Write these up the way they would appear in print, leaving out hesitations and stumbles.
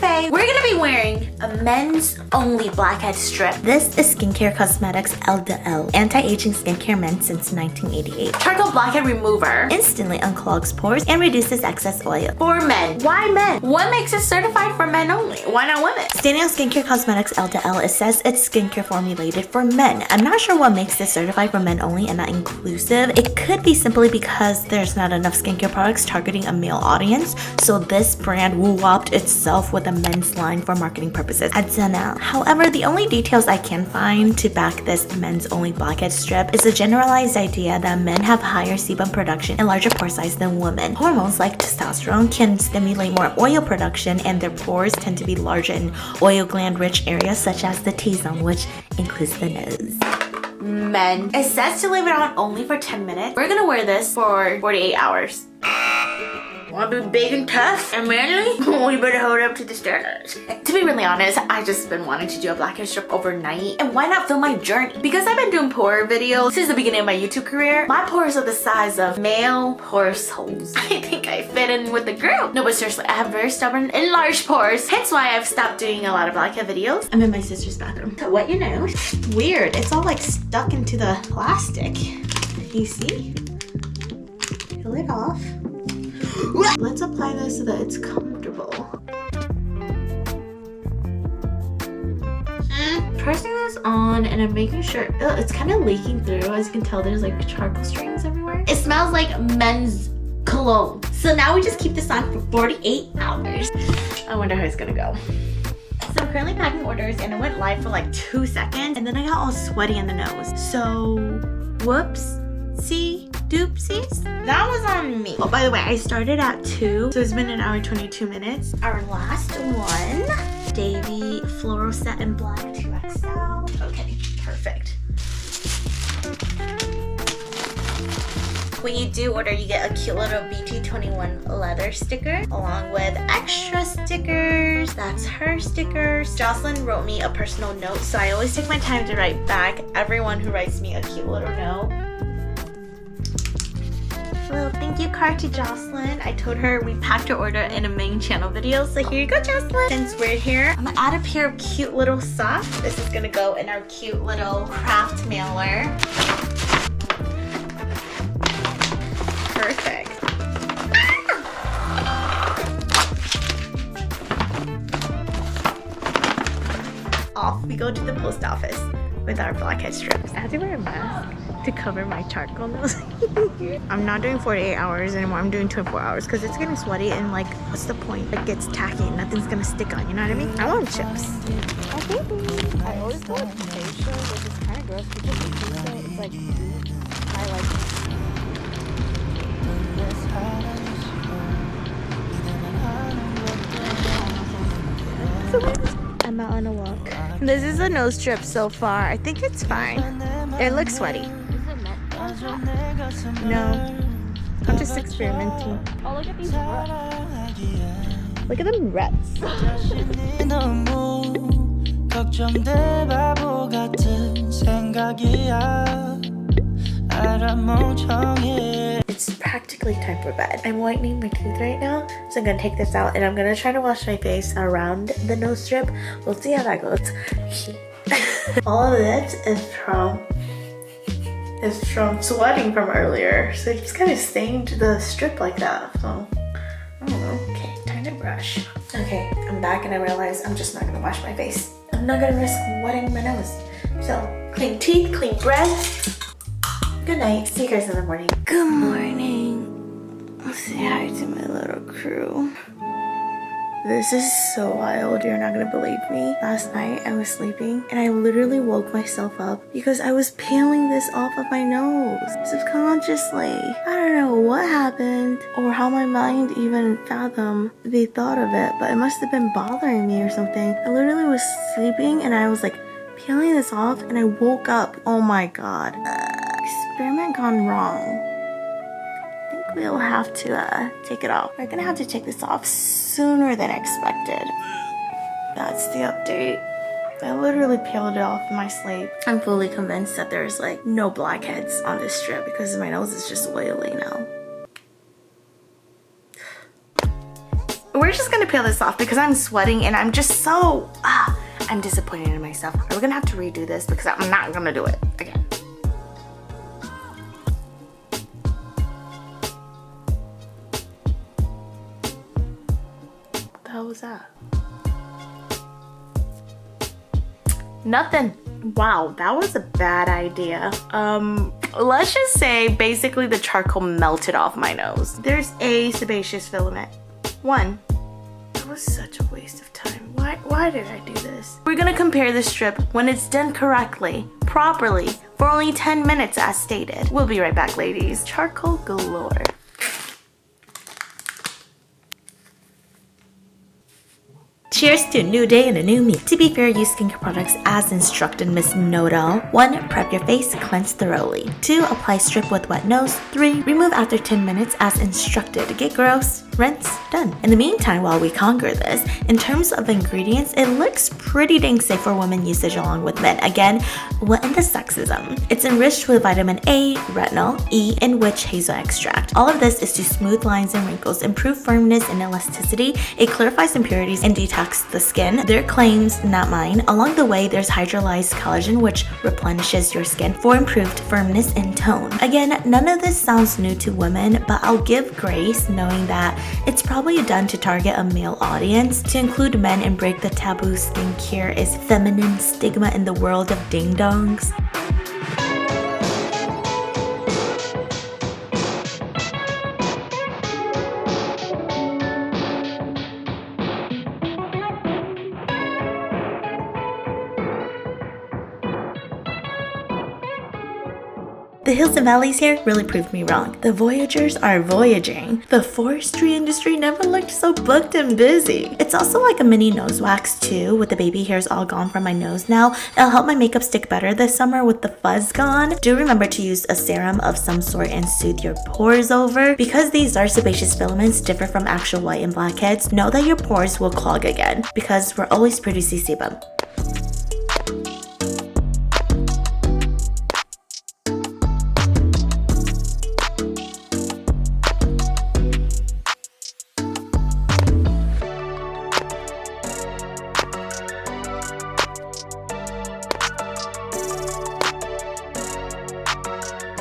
heyitsfei. We're gonna be wearing a men's only blackhead strip. This is Skincare Cosmetics LDL, anti-aging skincare men since 1988. Charcoal blackhead remover. Instantly unclogs pores and reduces excess oil. For men. Why men? What makes it certified for men only? Why not women? Standing on Skincare Cosmetics LDL, it says it's skincare formulated for men. I'm not sure what makes this certified for men only and not inclusive. It could be simply because there's not enough skincare products targeting a male audience, so this brand woo-wopped itself with a men's line for marketing purposes. I don't know. However, the only details I can find to back this men's only blackhead strip is a generalized idea that men have higher sebum production and larger pore size than women. Hormones like testosterone can stimulate more oil production, and their pores tend to be larger in oil gland rich areas such as the T-zone, which includes the nose. Men. It says to leave it on only for 10 minutes. We're gonna wear this for 48 hours. Wanna be big and tough and manly? We better hold up to the standards. To be really honest, I just been wanting to do a blackhead strip overnight, and why not film my journey? Because I've been doing pore videos since the beginning of my YouTube career. My pores are the size of male horse holes. I think I fit in with the group. No, but seriously, I have very stubborn and large pores, hence why I've stopped doing a lot of blackhead videos. I'm in my sister's bathroom. So what, you know? Weird, it's all like stuck into the plastic. You see? Peel it off. Let's apply this so that it's comfortable. Pressing this on, and I'm making sure it's kind of leaking through. As you can tell, there's like charcoal strings everywhere. It smells like men's cologne. So now we just keep this on for 48 hours. I wonder how it's gonna go. So I'm currently packing orders, and it went live for like 2 seconds, and then I got all sweaty in the nose. So, whoops. See? Doopsies? That was on me. Oh, by the way, I started at 2, so it's been 1 hour and 22 minutes. Our last one, Davy Floral Set in Black 2XL. Okay, perfect. When you do order, you get a cute little BT21 leather sticker along with extra stickers. That's her stickers. Jocelyn wrote me a personal note, so I always take my time to write back everyone who writes me a cute little note. Little thank you card to Jocelyn. I told her we packed her order in a main channel video, so here you go, Jocelyn. Since we're here, I'm gonna add a pair of cute little socks. This is gonna go in our cute little craft mailer. Perfect. Off we go to the post office with our blackhead strips. I have to wear a mask to cover my charcoal nose. I'm not doing 48 hours anymore. I'm doing 24 hours because it's getting sweaty, and like, what's the point? It gets tacky and nothing's gonna stick on, you know what I mean? I want chips. I always go with facial, which is kind of gross because it's like highlights. I'm out on a walk. This is a nose strip so far. I think it's fine. It looks sweaty. No. I'm just experimenting. Oh, look at these ruts. Look at them ruts. It's practically time for bed. I'm whitening my teeth right now, so I'm gonna take this out and I'm gonna try to wash my face around the nose strip. We'll see how that goes. All of this is from sweating from earlier, so it just kind of stained the strip like that. So I don't know. Okay, time to brush. Okay, I'm back and I realize I'm just not gonna wash my face. I'm not gonna risk wetting my nose. So clean teeth, clean breath. Good night. See you guys in the morning. Good morning. I'll say hi to my little crew. This is so wild. You're not gonna believe me. Last night I was sleeping and I literally woke myself up because I was peeling this off of my nose subconsciously. I don't know what happened or how my mind even fathomed the thought of it, but it must have been bothering me or something. I literally was sleeping and I was like peeling this off and I woke up. Oh my god. Experiment gone wrong. We'll have to take it off. We're gonna have to take this off sooner than expected. That's the update. I literally peeled it off in my sleep. I'm fully convinced that there's like no blackheads on this strip because my nose is just oily now. we're just gonna peel this off because I'm sweating and I'm just so, I'm disappointed in myself. We're gonna have to redo this because I'm not gonna do it again. What the hell was that? Nothing. Wow, that was a bad idea. Let's just say basically the charcoal melted off my nose. There's a sebaceous filament. 1. That was such a waste of time. Why did I do this? We're gonna compare the strip when it's done correctly, properly, for only 10 minutes as stated. We'll be right back, ladies. Charcoal galore. Cheers to a new day and a new me. To be fair, use skincare products as instructed, Miss Know-It-All. 1. Prep your face, cleanse thoroughly. 2. Apply strip with wet nose. 3. Remove after 10 minutes as instructed. Get gross, rinse, done. In the meantime, while we conquer this, in terms of ingredients, it looks pretty dang safe for women usage along with men. Again, what in the sexism? It's enriched with vitamin A, retinol, E, and witch hazel extract. All of this is to smooth lines and wrinkles, improve firmness and elasticity. It clarifies impurities and detox the skin. Their claims, not mine. Along the way, there's hydrolyzed collagen, which replenishes your skin for improved firmness and tone. Again, none of this sounds new to women, but I'll give grace knowing that it's probably done to target a male audience, to include men and break the taboo skincare is feminine stigma in the world of ding-dongs. The hills and valleys here really proved me wrong. The Voyagers are voyaging. The forestry industry never looked so booked and busy. It's also like a mini nose wax too, with the baby hairs all gone from my nose now. It'll help my makeup stick better this summer with the fuzz gone. Do remember to use a serum of some sort and soothe your pores over. Because these dark sebaceous filaments differ from actual white and blackheads, know that your pores will clog again because we're always producing sebum.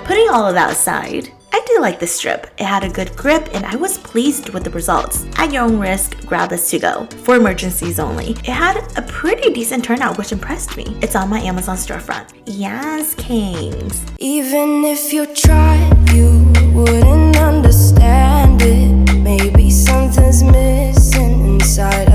Putting all of that aside, I do like this strip. It had a good grip and I was pleased with the results. At your own risk, grab this to go. For emergencies only. It had a pretty decent turnout, which impressed me. It's on my Amazon storefront. Yes, kings. Even if you tried, you wouldn't understand it. Maybe something's missing inside